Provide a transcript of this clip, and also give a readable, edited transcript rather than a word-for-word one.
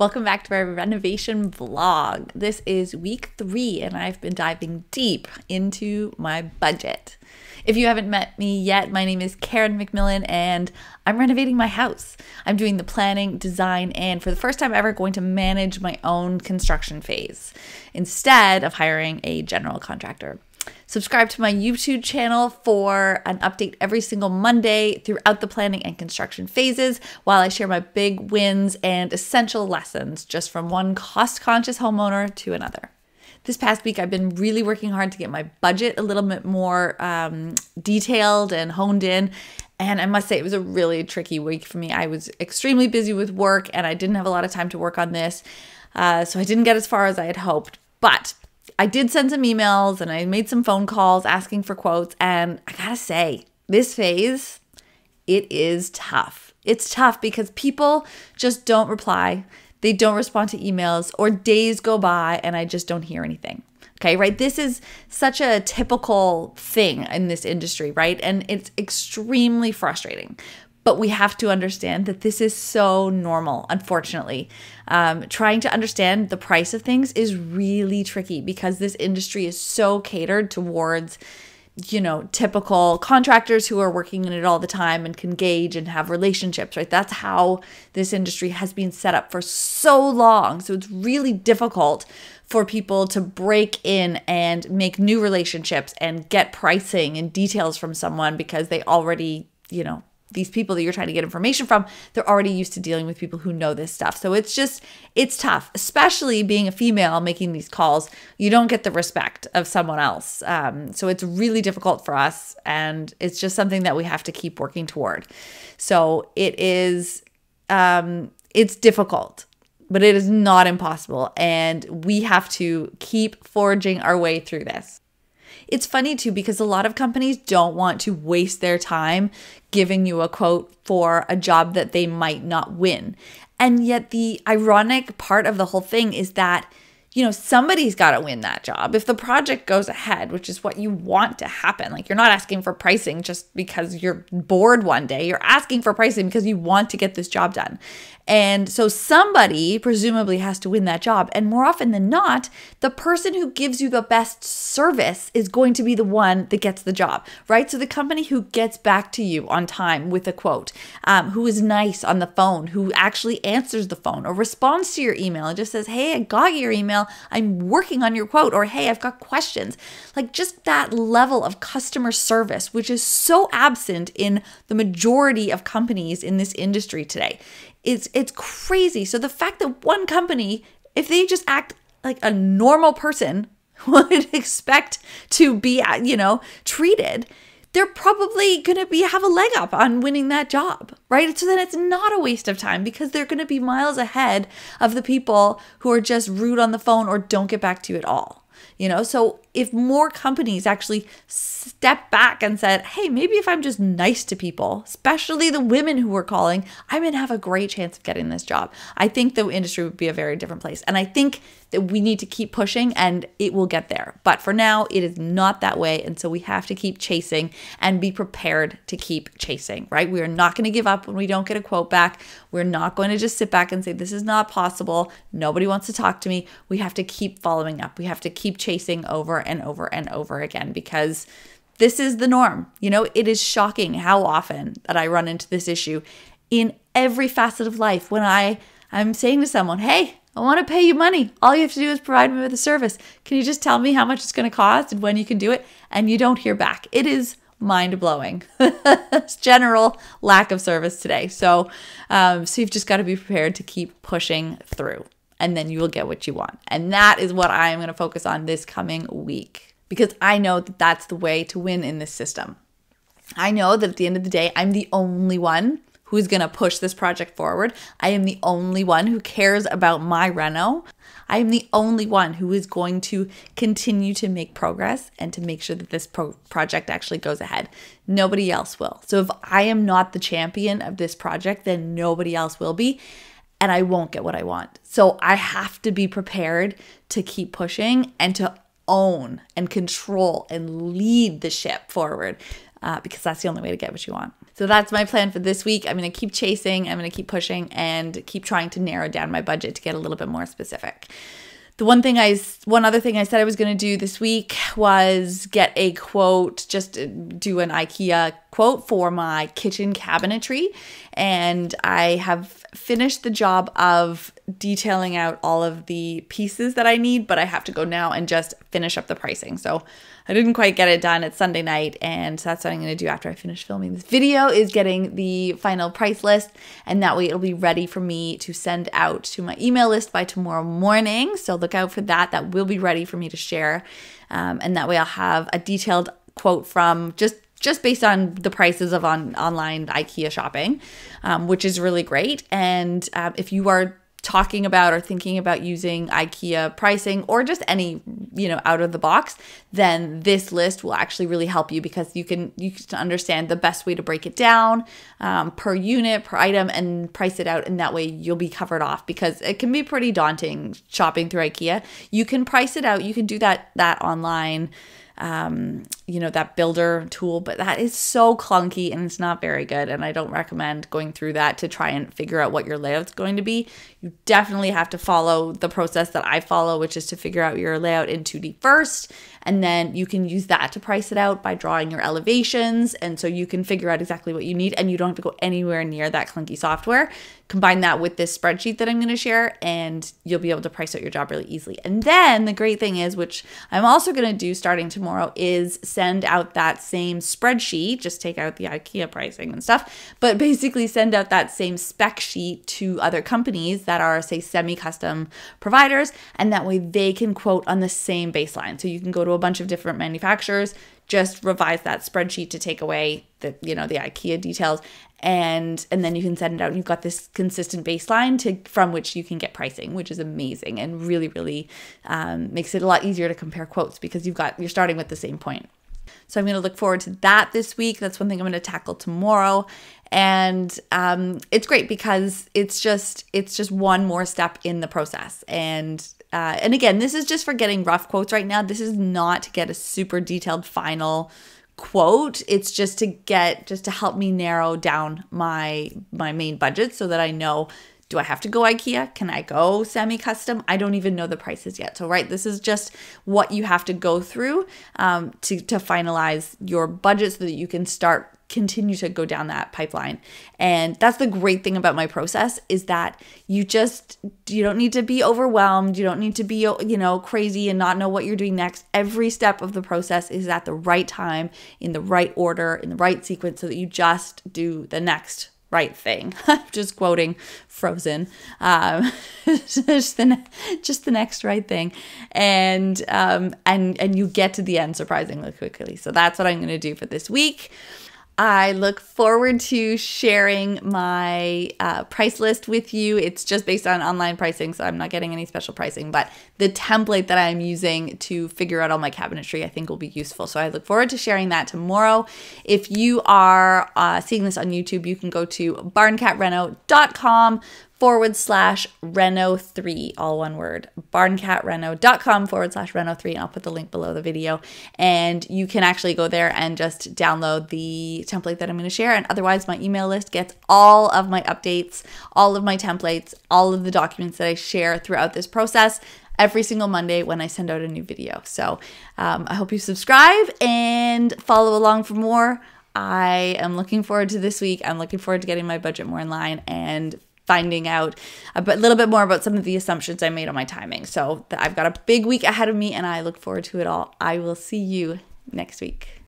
Welcome back to our renovation vlog. This is week 3 and I've been diving deep into my budget. If you haven't met me yet, my name is Karen McMillan and I'm renovating my house. I'm doing the planning, design, and for the first time ever going to manage my own construction phase instead of hiring a general contractor. Subscribe to my YouTube channel for an update every single Monday throughout the planning and construction phases while I share my big wins and essential lessons just from one cost-conscious homeowner to another. This past week, I've been really working hard to get my budget a little bit more detailed and honed in. And I must say, it was a really tricky week for me. I was extremely busy with work and I didn't have a lot of time to work on this. So I didn't get as far as I had hoped. But I did send some emails and I made some phone calls asking for quotes. And I gotta say, this phase, it is tough. It's tough because people just don't reply. They don't respond to emails or days go by and I just don't hear anything. Okay, right? This is such a typical thing in this industry, right? And it's extremely frustrating. But we have to understand that this is so normal, unfortunately. Trying to understand the price of things is really tricky because this industry is so catered towards, typical contractors who are working in it all the time and can gauge and have relationships, right? That's how this industry has been set up for so long. So it's really difficult for people to break in and make new relationships and get pricing and details from someone because they already, these people that you're trying to get information from, they're already used to dealing with people who know this stuff. So it's tough, especially being a female making these calls. You don't get the respect of someone else. So it's really difficult for us. And it's just something that we have to keep working toward. So it is, it's difficult, but it is not impossible. And we have to keep forging our way through this. It's funny too, because a lot of companies don't want to waste their time giving you a quote for a job that they might not win. And yet the ironic part of the whole thing is that, somebody's got to win that job. If the project goes ahead, which is what you want to happen, like you're not asking for pricing just because you're bored one day, you're asking for pricing because you want to get this job done. And so somebody presumably has to win that job. And more often than not, the person who gives you the best service is going to be the one that gets the job, right? So the company who gets back to you on time with a quote, who is nice on the phone, who actually answers the phone or responds to your email and just says, hey, I got your email, I'm working on your quote, or hey, I've got questions. Like just that level of customer service, which is so absent in the majority of companies in this industry today. It's crazy. So the fact that one company, if they just act like a normal person would expect to be, treated, they're probably going to have a leg up on winning that job, right? So then it's not a waste of time because they're going to be miles ahead of the people who are just rude on the phone or don't get back to you at all. So if more companies actually step back and said, hey, maybe if I'm just nice to people, especially the women who are calling, I'm going to have a great chance of getting this job. I think the industry would be a very different place. And I think that we need to keep pushing and it will get there. But for now, it is not that way. And so we have to keep chasing and be prepared to keep chasing, right? We are not going to give up when we don't get a quote back. We're not going to just sit back and say, this is not possible. Nobody wants to talk to me. We have to keep following up. We have to keep chasing over and over and over again because this is the norm. It is shocking how often that I run into this issue in every facet of life when I'm saying to someone, hey, I want to pay you money. All you have to do is provide me with a service. Can you just tell me how much it's going to cost and when you can do it? And you don't hear back. It is mind-blowing. It's general lack of service today. So you've just got to be prepared to keep pushing through. And then you will get what you want. And that is what I am going to focus on this coming week because I know that that's the way to win in this system. I know that at the end of the day, I'm the only one who's going to push this project forward. I am the only one who cares about my reno. I am the only one who is going to continue to make progress and to make sure that this project actually goes ahead. Nobody else will. So if I am not the champion of this project, then nobody else will be. And I won't get what I want. So I have to be prepared to keep pushing and to own and control and lead the ship forward. because that's the only way to get what you want. So that's my plan for this week. I'm going to keep chasing, I'm going to keep pushing, and keep trying to narrow down my budget to get a little bit more specific. One other thing I said I was going to do this week was get a quote, just do an IKEA quote for my kitchen cabinetry. And I have finished the job of detailing out all of the pieces that I need, but I have to go now and just finish up the pricing. So I didn't quite get it done. It's Sunday night, and so that's what I'm going to do after I finish filming this video, is getting the final price list, and that way it'll be ready for me to send out to my email list by tomorrow morning. So look out for that. That will be ready for me to share, and that way I'll have a detailed quote from just based on the prices of online IKEA shopping, which is really great. And if you are talking about or thinking about using IKEA pricing or just any, out of the box, then this list will actually really help you, because you can understand the best way to break it down per unit, per item, and price it out. And that way you'll be covered off, because it can be pretty daunting shopping through IKEA. You can price it out. You can do that online, that builder tool, but that is so clunky and it's not very good. And I don't recommend going through that to try and figure out what your layout's going to be. You definitely have to follow the process that I follow, which is to figure out your layout in 2D first. And then you can use that to price it out by drawing your elevations. And so you can figure out exactly what you need, and you don't have to go anywhere near that clunky software. Combine that with this spreadsheet that I'm going to share, and you'll be able to price out your job really easily. And then the great thing is, which I'm also going to do starting tomorrow, is send out that same spreadsheet, just take out the IKEA pricing and stuff, but basically send out that same spec sheet to other companies that are, say, semi-custom providers, and that way they can quote on the same baseline. So you can go to a bunch of different manufacturers, just revise that spreadsheet to take away the IKEA details, and then you can send it out, and you've got this consistent baseline from which you can get pricing, which is amazing and really, really makes it a lot easier to compare quotes, because you're starting with the same point. So I'm going to look forward to that this week. That's one thing I'm going to tackle tomorrow. And it's great because it's just one more step in the process. And again, this is just for getting rough quotes right now. This is not to get a super detailed final quote. It's just to help me narrow down my main budget, so that I know, do I have to go IKEA? Can I go semi-custom? I don't even know the prices yet. So, this is just what you have to go through to finalize your budget, so that you can continue to go down that pipeline. And that's the great thing about my process, is that you don't need to be overwhelmed. You don't need to be, crazy and not know what you're doing next. Every step of the process is at the right time, in the right order, in the right sequence, so that you just do the next right thing. Just quoting Frozen. Just the next right thing. And you get to the end surprisingly quickly. So that's what I'm going to do for this week. I look forward to sharing my price list with you. It's just based on online pricing, so I'm not getting any special pricing, but the template that I'm using to figure out all my cabinetry I think will be useful. So I look forward to sharing that tomorrow. If you are seeing this on YouTube, you can go to barncatreno.com/Reno3, all one word, barncatreno.com/Reno3, and I'll put the link below the video. And you can actually go there and just download the template that I'm going to share. And otherwise, my email list gets all of my updates, all of my templates, all of the documents that I share throughout this process every single Monday when I send out a new video. So I hope you subscribe and follow along for more. I am looking forward to this week. I'm looking forward to getting my budget more in line and finding out a little bit more about some of the assumptions I made on my timing. So I've got a big week ahead of me, and I look forward to it all. I will see you next week.